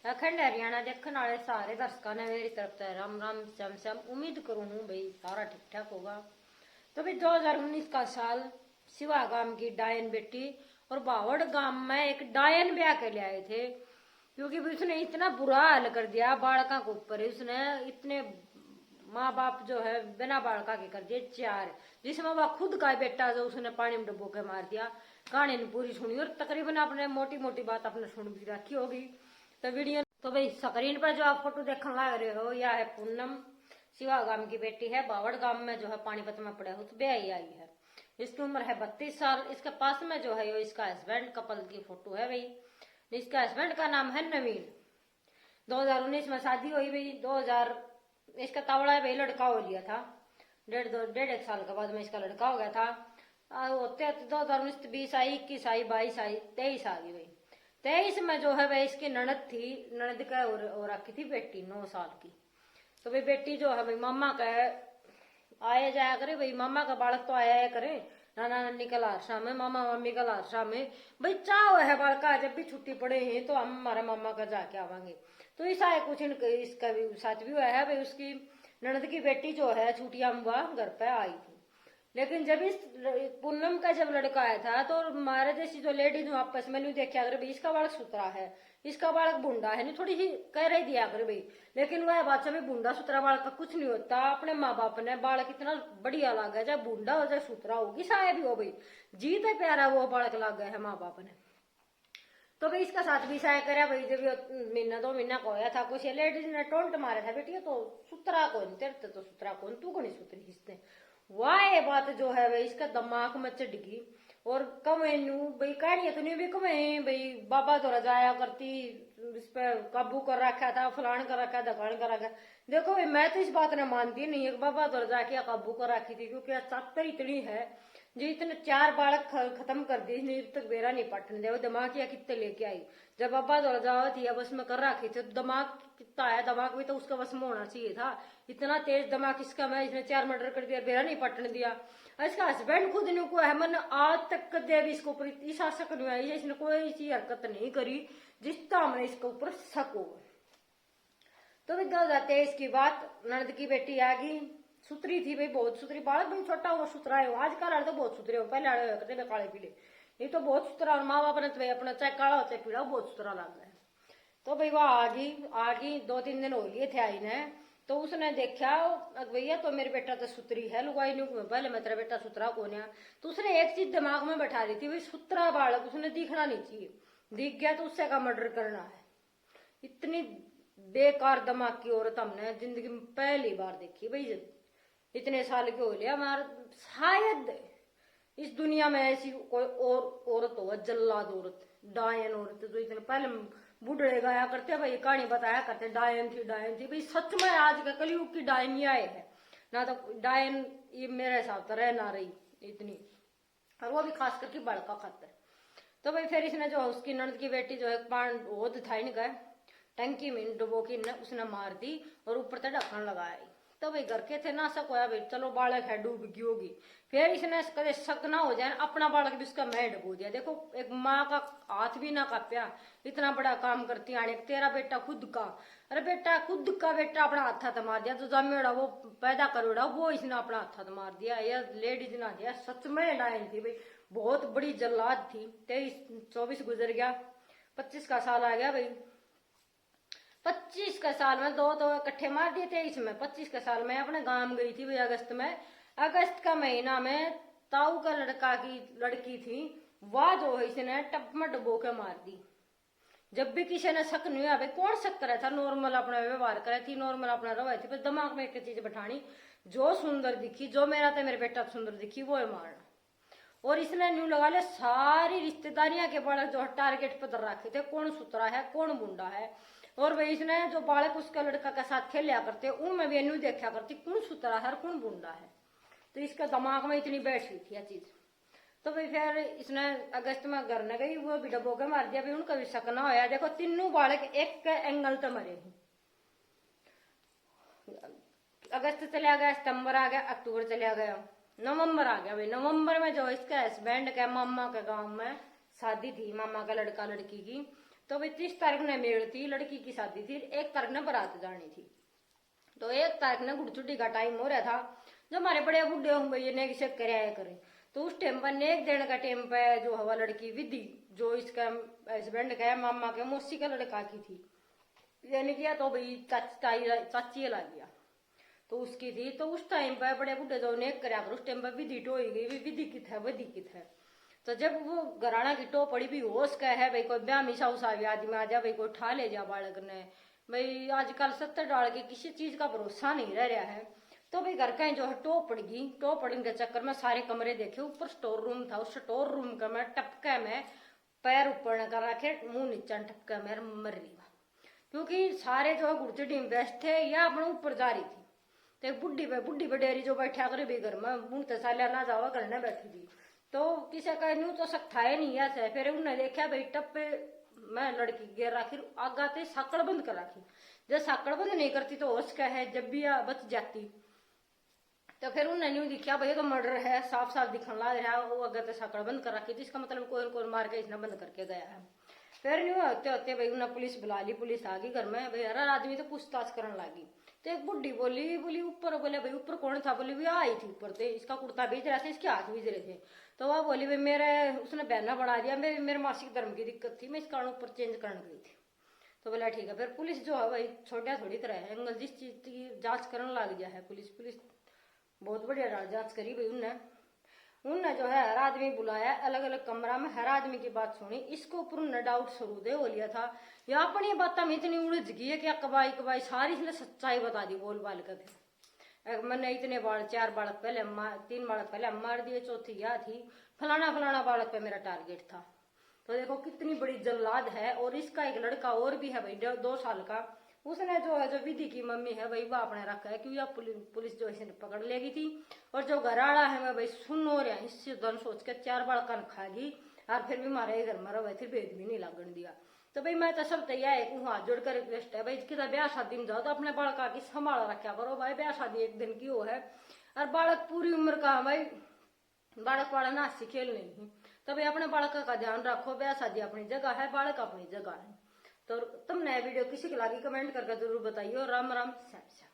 अखंड हरियाणा देखने वाले सारे दर्शकों ने मेरी तरफ से राम राम श्याम श्याम। उम्मीद करूं हूं भाई सारा ठीक ठाक होगा। तो भाई 2019 का साल शिवा गांव की डायन बेटी और बावड़ गांव में एक डायन ब्याह के ले आए थे, क्योंकि उसने इतना बुरा हाल कर दिया बालका के ऊपर। उसने इतने माँ बाप जो है बिना बालका के कर दिए चार, जिसमें वह खुद का बेटा जो उसने पानी में डुबो के मार दिया। कहानी ने पूरी सुनी और तकरीबन आपने मोटी मोटी बात आपने सुन भी रखी होगी। तो वीडियो तो भाई स्क्रीन पर जो आप फोटो देखने लग रहे हो यह है पूनम, शिवा गांव की बेटी है। बावड़ गांव में जो है पानीपत में पड़ा है, उस ब्याह आई है। इसकी उम्र है 32 साल। इसके पास में जो है ये इसका हस्बैंड कपल की फोटो है भाई। इसका हस्बैंड का नाम है नवीन। 2019 में शादी हुई भाई। 2000 इसका तावड़ा है भाई, लड़का हो लिया था। डेढ़ एक साल के बाद में इसका लड़का हो गया था। होते 2019 20 आई, 21 आई, 22 आई, 23 आ गई भाई। 23 में जो है भाई इसकी ननद थी, ननद का और रखी थी बेटी 9 साल की। तो भाई बेटी जो है भाई मामा का आया जाया करे भाई। मामा का बालक तो आया करे, नाना नानी का लारसा में, मामा मम्मी का लारसा में भाई। चाह है बालका जब भी छुट्टी पड़े हैं तो हम हमारे मामा का जाके आवांगे। तो ऐसा है कुछ इसका भी साथ भी हुआ है भाई। उसकी ननद की बेटी जो है छुट्टियां में वह घर पे आई थी। लेकिन जब इस पूनम का जब लड़का आया था तो हमारे जैसी जो लेडीज आपस में नहीं देखा अगर भाई इसका बालक सुतरा है, इसका बालक बुंडा है, नहीं थोड़ी सी कह रही दिया अगर भाई। लेकिन वह बात में बुंडा सुतरा बालक का कुछ नहीं होता। अपने माँ बाप ने बालक इतना बढ़िया लागा है, चाहे बुंडा हो चाहे सुतरा होगी साया भी हो भाई, जीत है प्यारा वो बालक लागा है माँ बाप ने। तो भाई इसका साथ भी साया करे भाई। जब महीना 2 महीना का होया था कुछ लेडीज ने टोंट मारा था, बेटी तो सुतरा कौन, तेरे तो सुतरा कौन, तू को नहीं सुतरी किसने। वाह ये बात जो है भाई इसका दिमाग में चढ़ गई। और कमे नू भाई कहनी तो नहीं भी कमे भाई बाबा तो रजाया करती, इस पर काबू कर रखा था, फलान कर रखा, दकान कर रखा। देखो भाई मैं तो इस बात ने मानती नहीं है बाबा तो रजा के काबू कर रखी थी, क्योंकि चातर इतनी है जो इतने 4 बालक खत्म कर दी, जब तक बेरा नहीं पटने दे। दिमाग या कितने लेके आई जब बाबा तो रजा थी अब उसमें कर रखी थी। दिमाग कितना आया, दिमाग भी तो उसका बस में होना चाहिए था। इतना तेज दिमाग इसका मैं, इसने 4 मर्डर कर दिया, बेरा नहीं पटने दिया। इसका हस्बैंड खुद ने को है, मैंने आज तक कदे भी इसके ऊपर इस शक नहीं आई, इसने कोई ऐसी हरकत नहीं करी जिसका हमने इसके ऊपर शक हो। तो भी 2023 की बात, ननद की बेटी आ गई, सुतरी थी भाई, बहुत सुतरी। बालक भी छोटा हो सुतरा है, आज का लड़के तो बहुत सुतरे हो, पहले आड़े करते काले पीले, ये तो बहुत सुतरा। और माँ बाप ने तो अपना चाहे काला हो चाहे पीला बहुत सुतरा लग गया। तो भाई वह आ गई 2-3 दिन हो लिए थे आई ने। तो उसने देखा भैया तो मेरे बेटा तो सुतरी है, लुगाई नहीं पहले मैं तेरा बेटा सुतरा कौन है। तो उसने एक चीज दिमाग में बैठा ली थी भाई, सुतरा बालक उसने दिखना नहीं चाहिए, दिख गया तो उससे का मर्डर करना है। इतनी बेकार दिमाग की औरत हमने जिंदगी में पहली बार देखी भाई। इतने साल के हो लिया हमारा, शायद इस दुनिया में ऐसी कोई और औरत हो, जल्लाद औरत, डायन औरत, जो इतने पहले बूढ़े गाया करते भाई, कहानी बताया करते डायन थी भाई। सच में आज का कलयुग की डायन ही आए है ना। तो डायन ये मेरे हिसाब से रह ना रही इतनी, और वो भी खास करके बड़का खातर। तो भाई फिर इसने जो उसकी ननद की बेटी जो है ओद था इनका टंकी में डुबो की उसने मार दी और ऊपर से ढक्कन लगाया। तो भाई घर के थे ना शक होया भाई, चलो बालक है डूब गई होगी। फिर इसने कदे शक ना हो जाए अपना बालक भी उसका मैं डुबो दिया। देखो एक माँ का हाथ भी ना काप्या, इतना बड़ा काम करती आने। तेरा बेटा खुद का, अरे बेटा खुद का बेटा अपना हाथ मार दिया, तो जमेड़ा वो पैदा करोड़ा वो इसने अपना हाथ मार दिया। यह लेडीज ना दिया, सच में डायन थी भाई, बहुत बड़ी जल्लाद थी। 23-24 गुजर गया, 25 का साल आ गया भाई। 25 का साल में दो तो इकट्ठे मार दिए थे। इसमें 25 का साल में अपने गांव गई थी भाई अगस्त में। अगस्त का महीना में ताऊ का लड़का की लड़की थी, वह जो है इसने टप में डुबो के मार दी। जब भी किसी ने शक नहीं हुआ भाई, कौन शक करे था, नॉर्मल अपना व्यवहार करे थी, नॉर्मल अपना रवा थी, बस दिमाग में एक चीज बैठानी, जो सुंदर दिखी, जो मेरा था मेरे बेटा सुंदर दिखी वो है मारना। और इसने न्यू लगा लिया सारी रिश्तेदारियां के बालक जो टारगेट पर रखे थे, कौन सुतरा है कौन बुंडा है। और भाई इसने जो बालक उसका लड़का के साथ खेलिया करते उनमें भी न्यू देखा करती कौन सुतरा है और कौन बुंडा है। तो इसका दिमाग में इतनी बैठ हुई थी यह चीज। तो भाई फिर इसने अगस्त में घर न गई, वो भी डबो के मार दिया भाई, उनका भी शक ना होया। देखो तीनों बालक एक एंगल तो मरे ही। अगस्त चला गया, सितंबर आ गया, अक्टूबर चला गया, नवंबर आ गया भाई। नवंबर में जो इसके हस्बैंड के मामा के गांव में शादी थी, मामा का लड़का लड़की की। तो भाई 30 तारीख ने मेल थी, लड़की की शादी थी, 1 तारीख ने बारात जानी थी। तो 1 तारीख ने गुड़चुटी का टाइम हो रहा था, जो हमारे बड़े बुढ़े हों भाई ने किसे कराया करे। तो उस टाइम पर नेक देने का टाइम पे जो हवा लड़की विधि जो इसका हस्बैंड का मामा के मौसी का लड़का की थी, यानी किया तो भाई चाची ला गया तो उसकी थी। तो उस टाइम पर बड़े बुढ़े जो नेक कराया कर, उस टाइम पर विधि टो गई, विधि की था विधि की था। तो जब वो घराना की टो पड़ी भी होश का है भाई, कोई ब्याह मिशा उसा आदमी आ जा भाई, कोई उठा ले जा बालक ने भाई, आजकल 70 डाल के किसी चीज का भरोसा नहीं रह रहा है। तो भाई घर का जो है टो पड़ गई, टो पड़ने के चक्कर में सारे कमरे देखे, ऊपर स्टोर रूम था, उस स्टोर रूम का मैं टपका में पैर ऊपर न कर रखे, मुंह नीचा टपका में मर रही, क्योंकि सारे जो है गुड़चड़ी में व्यस्त थे या अपने ऊपर जा रही थी। तो एक बुढ़ी बडेरी जो बैठा करे भी घर में मुंह तसालिया ना जावा करने बैठी थी। तो किसी का न्यू तो सकता है नहीं ऐसे। फिर उन्हें देखा भाई टप पे मैं लड़की गिर रखी, आगा ते साकड़ बंद कर रखी, जब साकड़ बंद नहीं करती तो होश का है जब भी बच जाती। तो फिर उन्हें न्यू दिखा भाई तो मर्डर है, साफ साफ दिखने लग रहा है, वो अगर साकड़ बंद कर रखी थी, इसका मतलब कोई न कोई मार के इसने बंद करके गया है। फिर न्यू होते होते भाई उन्हें पुलिस बुला ली, पुलिस आ गई घर में भाई, हर आदमी तो पूछताछ करने लगी। तो एक बुढ़ी बोली ऊपर, बोले भाई ऊपर कौन था, बोली भी आई थी ऊपर थे, इसका कुर्ता बेच रहा था, इसके हाथ बेच रहे थे। तो वह बोली भाई मेरे उसने बहना बढ़ा दिया, मेरे मासिक धर्म की दिक्कत थी, मैं इस कारण ऊपर चेंज करने गई थी। तो बोला ठीक है। फिर पुलिस जो है भाई छोटा थोड़ी तरह है, एंगल जिस चीज की जांच करने लग गया है पुलिस बहुत बढ़िया जांच करी भाई। उनने जो है हर आदमी बुलाया, अलग अलग कमरा में हर आदमी की बात सुनी, इसको ऊपर उन्हें डाउट शुरू दे हो लिया था। या अपनी बात में इतनी उलझ गई है कि कबाई सारी इसने सच्चाई बता दी बोल बाल कर। मैंने इतने बालक 4 बालक पहले 3 बालक पहले मार दिए, चौथी यह थी, फलाना बालक पे मेरा टारगेट था। तो देखो कितनी बड़ी जल्लाद है। और इसका एक लड़का और भी है भाई 2 साल का, उसने जो है जो विधि की मम्मी है भाई वो अपने रखा है, क्योंकि पुलिस जो इसे पकड़ लेगी थी। और जो घराड़ा है मैं भाई सुन हो रहा इससे धन सोच के 4 बार कन खागी, और फिर भी मारे घर में रहे, फिर भेद भी नहीं लगन दिया। तो भाई मैं तो सब तैयार है, हाथ जोड़कर रिक्वेस्ट है भाई, किसी ब्याह शादी में जाओ तो अपने बालका की संभाल रखा करो भाई, ब्याह शादी एक दिन की हो है, और बालक पूरी उम्र का भाई, बालक वाला नाची खेल नहीं। तो भाई अपने बालक का ध्यान रखो, ब्याह शादी अपनी जगह है, बालक अपनी जगह है। तो तुमने वीडियो किसी के लगी कमेंट करके जरूर बताइए। राम राम श्याम श्याम।